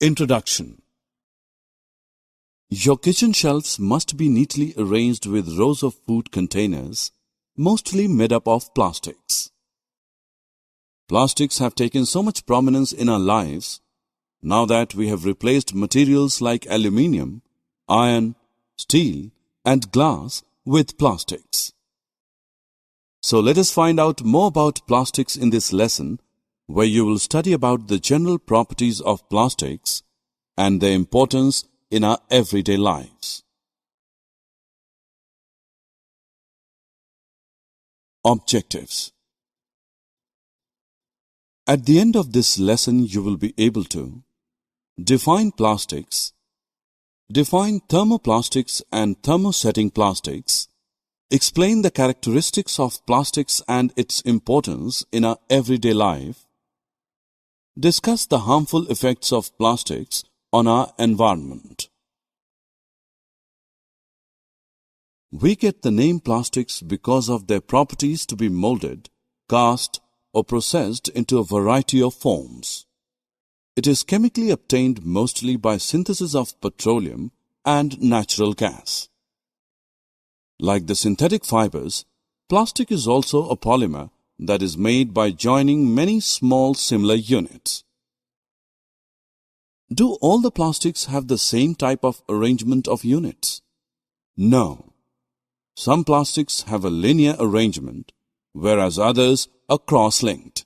Introduction. Your kitchen shelves must be neatly arranged with rows of food containers, mostly made up of plastics. Plastics have taken so much prominence in our lives now that we have replaced materials like aluminium, iron, steel, and glass with plastics. So let us find out more about plastics in this lesson, where you will study about the general properties of plastics and their importance in our everyday lives. Objectives. At the end of this lesson, you will be able to define plastics, define thermoplastics and thermosetting plastics, explain the characteristics of plastics and its importance in our everyday life, discuss the harmful effects of plastics on our environment. We get the name plastics because of their properties to be molded, cast, or processed into a variety of forms. It is chemically obtained mostly by synthesis of petroleum and natural gas. Like the synthetic fibers, plastic is also a polymer that is made by joining many small similar units. Do all the plastics have the same type of arrangement of units? No. Some plastics have a linear arrangement, whereas others are cross-linked.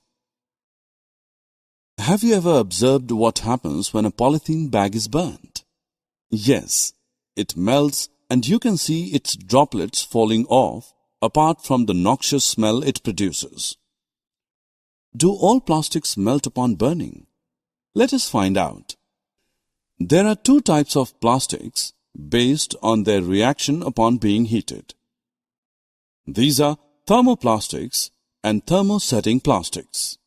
Have you ever observed what happens when a polythene bag is burnt? Yes, it melts and you can see its droplets falling off apart from the noxious smell it produces. Do all plastics melt upon burning? Let us find out. There are two types of plastics based on their reaction upon being heated. These are thermoplastics and thermosetting plastics.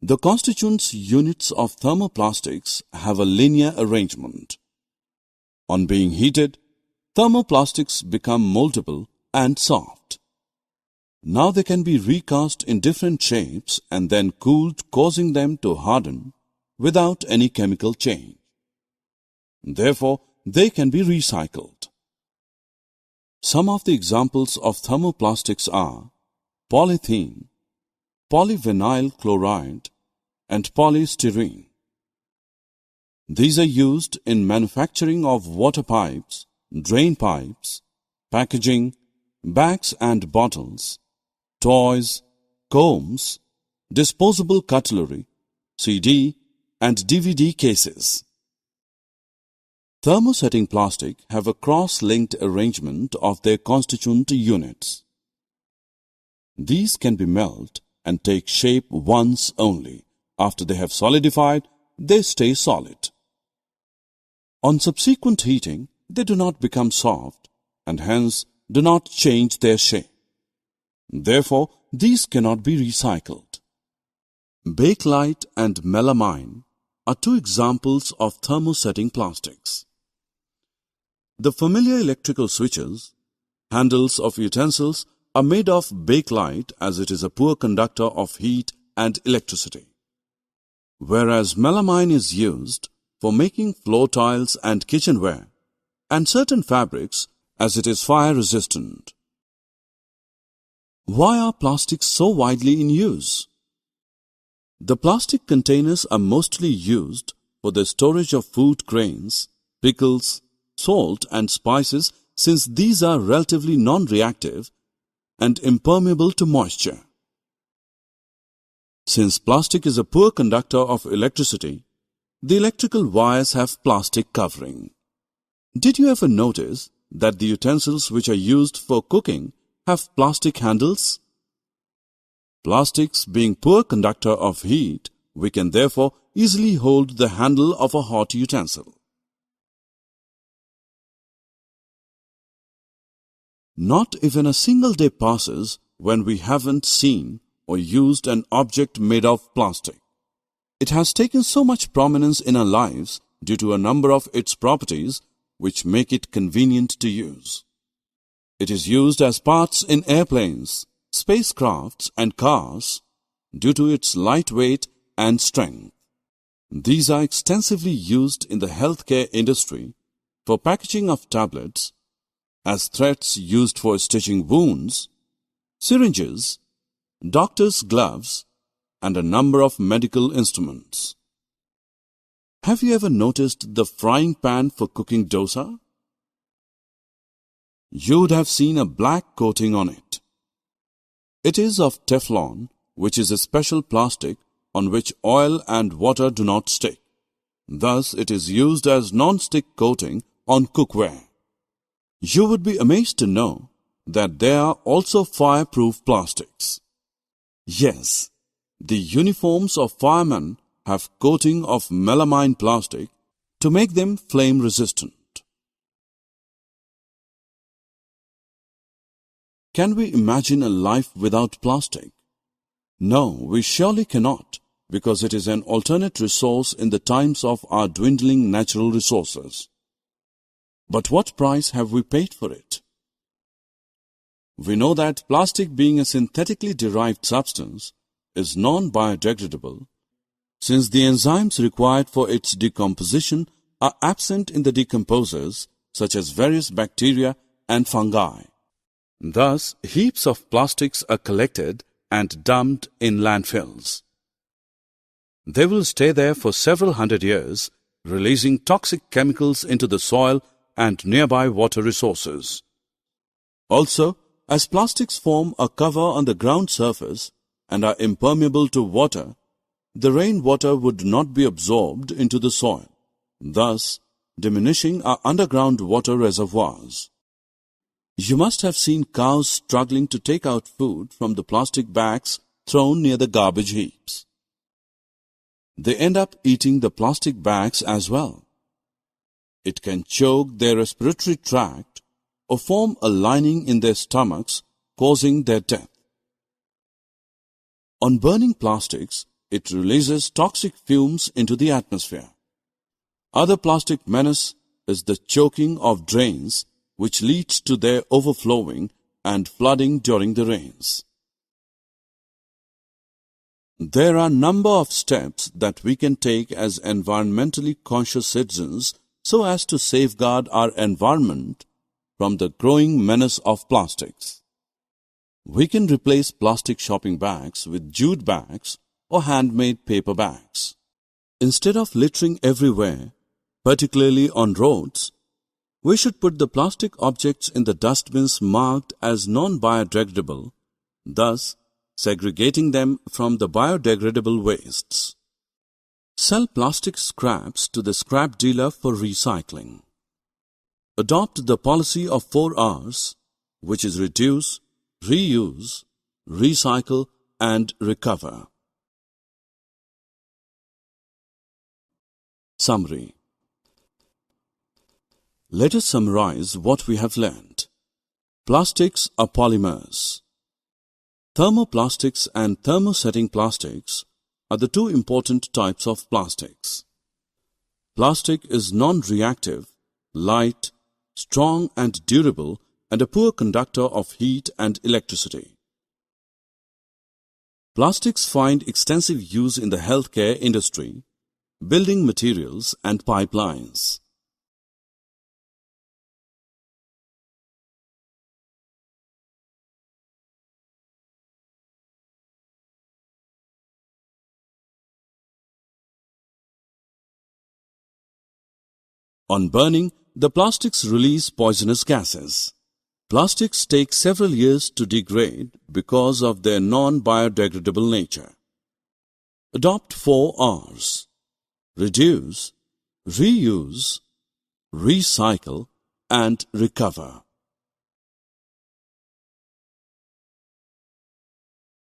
The constituent units of thermoplastics have a linear arrangement. On being heated, thermoplastics become moldable and soft. Now they can be recast in different shapes and then cooled, causing them to harden without any chemical change. Therefore, they can be recycled. Some of the examples of thermoplastics are polythene, polyvinyl chloride, and polystyrene. These are used in manufacturing of water pipes, drain pipes, packaging, bags and bottles, toys, combs, disposable cutlery, CD and DVD cases. Thermosetting plastic have a cross-linked arrangement of their constituent units. These can be melted and take shape once only. After they have solidified, they stay solid. On subsequent heating, they do not become soft and hence do not change their shape. Therefore, these cannot be recycled. Bakelite and melamine are two examples of thermosetting plastics. The familiar electrical switches, handles of utensils are made of bakelite as it is a poor conductor of heat and electricity, whereas melamine is used for making floor tiles and kitchenware and certain fabrics as it is fire resistant. Why are plastics so widely in use? The plastic containers are mostly used for the storage of food grains, pickles, salt and spices, since these are relatively non-reactive and impermeable to moisture. Since plastic is a poor conductor of electricity, the electrical wires have plastic covering. Did you ever notice that the utensils which are used for cooking have plastic handles? Plastics being poor conductor of heat, we can therefore easily hold the handle of a hot utensil. Not even a single day passes when we haven't seen or used an object made of plastic. It has taken so much prominence in our lives due to a number of its properties which make it convenient to use. It is used as parts in airplanes, spacecrafts and cars due to its light weight and strength. These are extensively used in the healthcare industry for packaging of tablets, as threads used for stitching wounds, syringes, doctor's gloves, and a number of medical instruments. Have you ever noticed the frying pan for cooking dosa? You would have seen a black coating on it. It is of Teflon, which is a special plastic on which oil and water do not stick. Thus, it is used as non-stick coating on cookware. You would be amazed to know that there are also fireproof plastics. Yes, the uniforms of firemen have coating of melamine plastic to make them flame resistant. Can we imagine a life without plastic? No, we surely cannot, because it is an alternate resource in the times of our dwindling natural resources. But what price have we paid for it? We know that plastic, being a synthetically derived substance, is non-biodegradable, since the enzymes required for its decomposition are absent in the decomposers such as various bacteria and fungi. Thus, heaps of plastics are collected and dumped in landfills. They will stay there for several hundred years, releasing toxic chemicals into the soil and nearby water resources. Also, as plastics form a cover on the ground surface and are impermeable to water, the rainwater would not be absorbed into the soil, thus diminishing our underground water reservoirs. You must have seen cows struggling to take out food from the plastic bags thrown near the garbage heaps. They end up eating the plastic bags as well. It can choke their respiratory tract or form a lining in their stomachs, causing their death. On burning plastics, it releases toxic fumes into the atmosphere. Other plastic menace is the choking of drains, which leads to their overflowing and flooding during the rains. There are a number of steps that we can take as environmentally conscious citizens so as to safeguard our environment from the growing menace of plastics. We can replace plastic shopping bags with jute bags or handmade paper bags. Instead of littering everywhere, particularly on roads, we should put the plastic objects in the dustbins marked as non-biodegradable, thus segregating them from the biodegradable wastes. Sell plastic scraps to the scrap dealer for recycling. Adopt the policy of 4 R's, which is reduce, reuse, recycle, and recover. Summary. Let us summarize what we have learned. Plastics are polymers. Thermoplastics and thermosetting plastics are the 2 important types of plastics. Plastic is non-reactive, light, strong and durable, and a poor conductor of heat and electricity. Plastics find extensive use in the healthcare industry, building materials, and pipelines. On burning, the plastics release poisonous gases. Plastics take several years to degrade because of their non-biodegradable nature. Adopt 4 R's. Reduce, reuse, recycle, and recover.